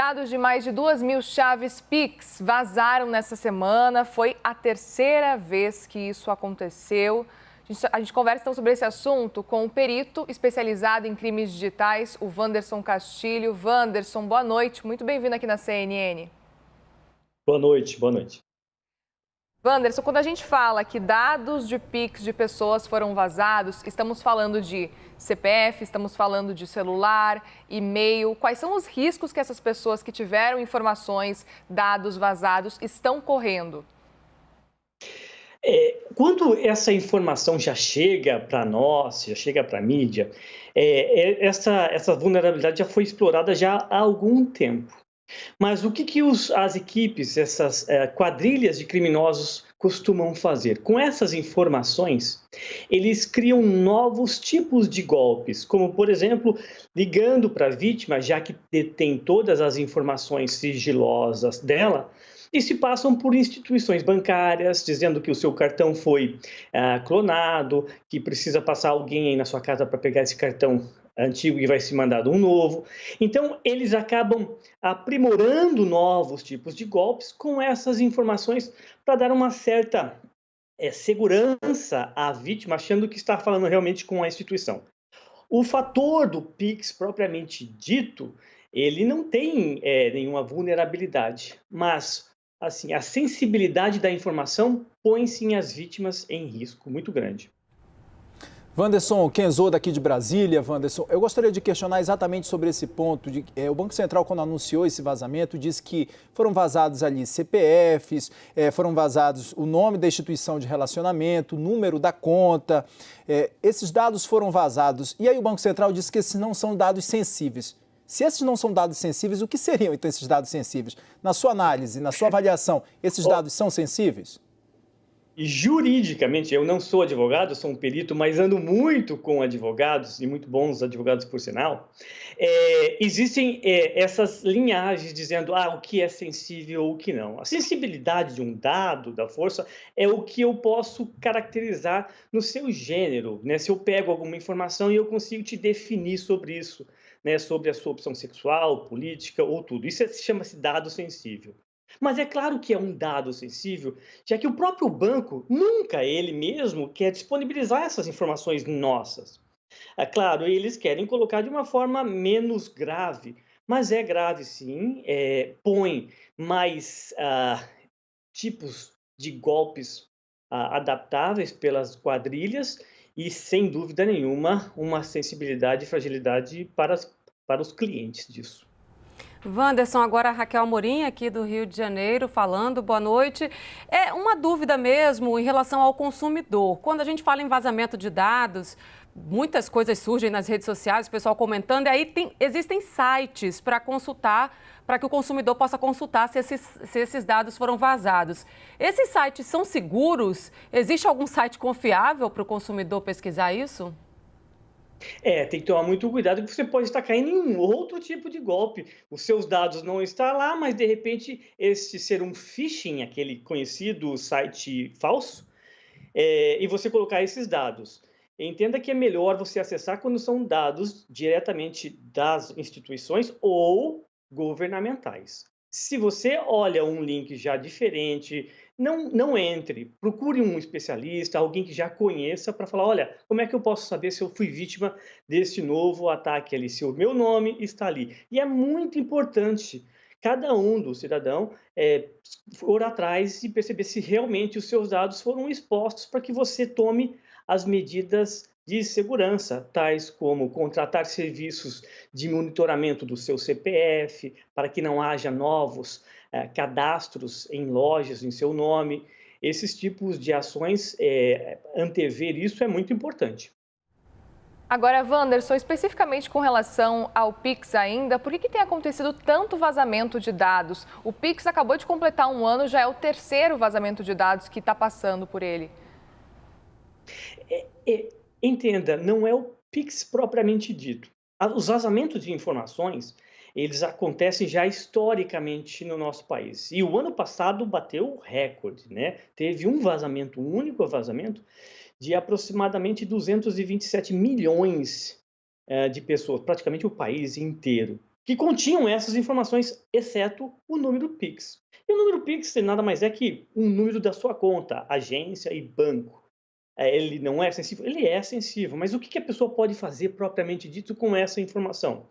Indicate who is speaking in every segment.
Speaker 1: Dados de mais de 2.000 chaves Pix vazaram nessa semana. Foi a terceira vez que isso aconteceu. A gente conversa então sobre esse assunto com o perito especializado em crimes digitais, o Wanderson Castilho. Wanderson, boa noite. Muito bem-vindo aqui na CNN.
Speaker 2: Boa noite, boa noite.
Speaker 1: Wanderson, quando a gente fala que dados de Pix de pessoas foram vazados, estamos falando de CPF, estamos falando de celular, e-mail. Quais são os riscos que essas pessoas que tiveram informações, dados vazados, estão correndo?
Speaker 2: Quando essa informação já chega para nós, já chega para a mídia, essa vulnerabilidade já foi explorada já há algum tempo. Mas o que as equipes, essas quadrilhas de criminosos costumam fazer? Com essas informações, eles criam novos tipos de golpes, como, por exemplo, ligando para a vítima, já que detém todas as informações sigilosas dela, e se passam por instituições bancárias, dizendo que o seu cartão foi clonado, que precisa passar alguém aí na sua casa para pegar esse cartão antigo e vai ser mandado um novo. Então, eles acabam aprimorando novos tipos de golpes com essas informações para dar uma certa segurança à vítima, achando que está falando realmente com a instituição. O fator do Pix propriamente dito, ele não tem nenhuma vulnerabilidade, mas assim, a sensibilidade da informação põe sim as vítimas em risco muito grande.
Speaker 3: Wanderson Kenzô, daqui de Brasília. Wanderson, eu gostaria de questionar exatamente sobre esse ponto. O Banco Central, quando anunciou esse vazamento, disse que foram vazados ali CPFs, foram vazados o nome da instituição de relacionamento, o número da conta. Esses dados foram vazados. E aí o Banco Central disse que esses não são dados sensíveis. Se esses não são dados sensíveis, o que seriam então esses dados sensíveis? Na sua análise, na sua avaliação, esses dados são sensíveis?
Speaker 2: Juridicamente, eu não sou advogado, sou um perito, mas ando muito com advogados, e muito bons advogados, por sinal. Existem essas linhagens dizendo o que é sensível ou o que não. A sensibilidade de um dado da força é o que eu posso caracterizar no seu gênero, né? Se eu pego alguma informação e eu consigo te definir sobre isso, né? Sobre a sua opção sexual, política ou tudo. Isso chama-se dado sensível. Mas é claro que é um dado sensível, já que o próprio banco nunca ele mesmo quer disponibilizar essas informações nossas. É claro, eles querem colocar de uma forma menos grave, mas é grave sim, põe mais tipos de golpes adaptáveis pelas quadrilhas e, sem dúvida nenhuma, uma sensibilidade e fragilidade para os clientes disso.
Speaker 4: Wanderson, agora a Raquel Amorim, aqui do Rio de Janeiro, falando. Boa noite. É uma dúvida mesmo em relação ao consumidor. Quando a gente fala em vazamento de dados, muitas coisas surgem nas redes sociais, o pessoal comentando, e aí existem sites para consultar, para que o consumidor possa consultar se esses dados foram vazados. Esses sites são seguros? Existe algum site confiável para o consumidor pesquisar isso?
Speaker 2: Tem que tomar muito cuidado que você pode estar caindo em um outro tipo de golpe. Os seus dados não estão lá, mas de repente esse ser um phishing, aquele conhecido site falso, e você colocar esses dados. Entenda que é melhor você acessar quando são dados diretamente das instituições ou governamentais. Se você olha um link já diferente, não entre. Procure um especialista, alguém que já conheça, para falar: olha, como é que eu posso saber se eu fui vítima desse novo ataque ali, se o meu nome está ali? E é muito importante cada um do cidadão for atrás e perceber se realmente os seus dados foram expostos para que você tome as medidas de segurança, tais como contratar serviços de monitoramento do seu CPF, para que não haja novos cadastros em lojas em seu nome. Esses tipos de ações, antever isso é muito importante.
Speaker 1: Agora, Wanderson, especificamente com relação ao Pix ainda, por que tem acontecido tanto vazamento de dados? O Pix acabou de completar um ano, já é o terceiro vazamento de dados que está passando por ele.
Speaker 2: Entenda, não é o Pix propriamente dito. Os vazamentos de informações, eles acontecem já historicamente no nosso país. E o ano passado bateu recorde, né? Teve um único vazamento, de aproximadamente 227 milhões de pessoas, praticamente o país inteiro. que continham essas informações, exceto o número Pix. E o número Pix nada mais é que um número da sua conta, agência e banco. Ele não é sensível? Ele é sensível, mas o que a pessoa pode fazer propriamente dito com essa informação?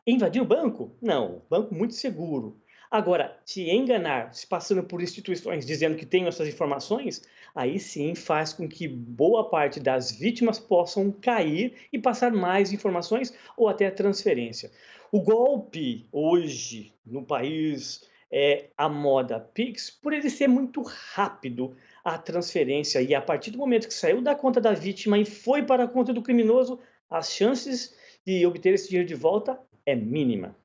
Speaker 2: Invadir o banco? Não, o banco muito seguro. Agora, te enganar, se passando por instituições dizendo que tem essas informações, aí sim faz com que boa parte das vítimas possam cair e passar mais informações ou até transferência. O golpe hoje no país é a moda Pix, por ele ser muito rápido a transferência e a partir do momento que saiu da conta da vítima e foi para a conta do criminoso, as chances de obter esse dinheiro de volta é mínima.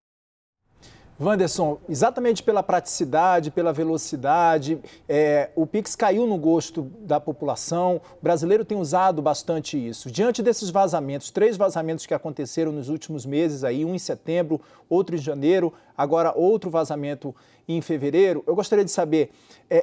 Speaker 3: Wanderson, exatamente pela praticidade, pela velocidade, o Pix caiu no gosto da população, o brasileiro tem usado bastante isso. Diante desses vazamentos, 3 vazamentos que aconteceram nos últimos meses, aí, um em setembro, outro em janeiro, agora outro vazamento em fevereiro, eu gostaria de saber,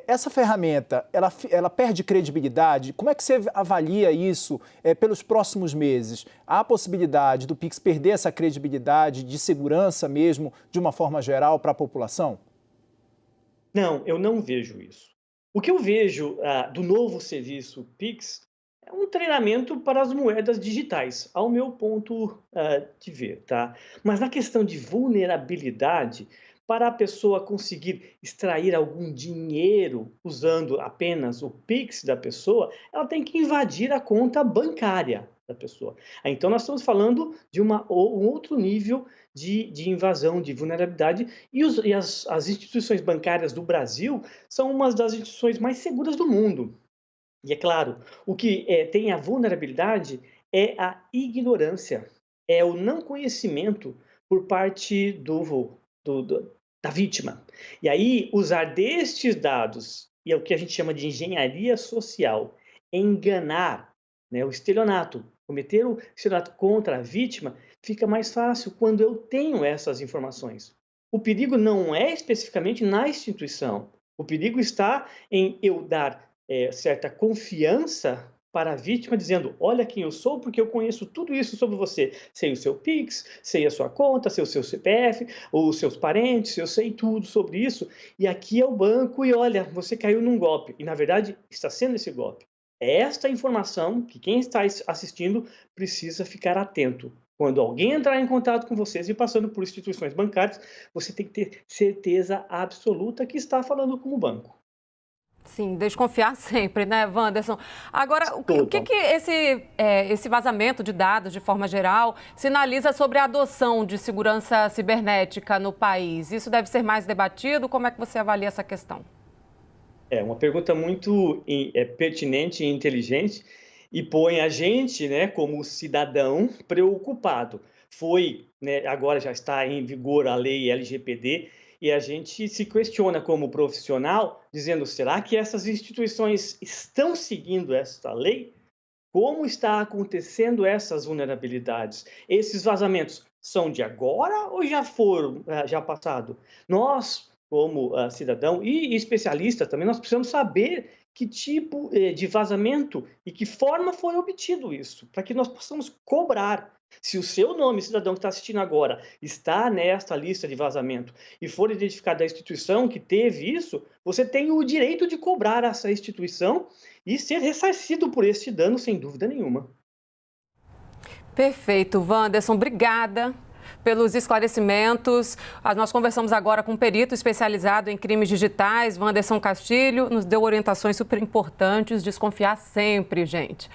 Speaker 3: essa ferramenta, ela perde credibilidade? Como é que você avalia isso pelos próximos meses? Há a possibilidade do Pix perder essa credibilidade de segurança mesmo, de uma forma geral, para a população?
Speaker 2: Não, eu não vejo isso. O que eu vejo do novo serviço Pix é um treinamento para as moedas digitais, ao meu ponto de ver, tá? Mas na questão de vulnerabilidade, para a pessoa conseguir extrair algum dinheiro usando apenas o Pix da pessoa, ela tem que invadir a conta bancária da pessoa. Então, nós estamos falando de um outro nível de invasão, de vulnerabilidade, e as instituições bancárias do Brasil são uma das instituições mais seguras do mundo. E é claro, o que tem a vulnerabilidade é a ignorância, é o não conhecimento por parte da vítima. E aí, usar destes dados, e é o que a gente chama de engenharia social, enganar, né, o estelionato, cometer o estelionato contra a vítima, fica mais fácil quando eu tenho essas informações. O perigo não é especificamente na instituição, o perigo está em eu dar certa confiança para a vítima, dizendo, olha quem eu sou, porque eu conheço tudo isso sobre você. Sei o seu Pix, sei a sua conta, sei o seu CPF, os seus parentes, eu sei tudo sobre isso. E aqui é o banco e olha, você caiu num golpe. E, na verdade, está sendo esse golpe. É esta informação que quem está assistindo precisa ficar atento. Quando alguém entrar em contato com vocês e passando por instituições bancárias, você tem que ter certeza absoluta que está falando com o banco.
Speaker 4: Sim, desconfiar sempre, né, Wanderson? Agora, o que esse vazamento de dados, de forma geral, sinaliza sobre a adoção de segurança cibernética no país? Isso deve ser mais debatido? Como é que você avalia essa questão?
Speaker 2: É uma pergunta muito pertinente e inteligente e põe a gente, né, como cidadão, preocupado. Agora já está em vigor a lei LGPD, e a gente se questiona como profissional, dizendo, será que essas instituições estão seguindo essa lei? Como está acontecendo essas vulnerabilidades? Esses vazamentos são de agora ou já passado? Nós, como cidadão e especialista também, nós precisamos saber que tipo de vazamento e que forma foi obtido isso, para que nós possamos cobrar. Se o seu nome, cidadão que está assistindo agora, está nesta lista de vazamento e for identificada a instituição que teve isso, você tem o direito de cobrar essa instituição e ser ressarcido por este dano, sem dúvida nenhuma.
Speaker 4: Perfeito, Wanderson, obrigada pelos esclarecimentos. Nós conversamos agora com um perito especializado em crimes digitais, Wanderson Castilho, nos deu orientações super importantes, desconfiar sempre, gente.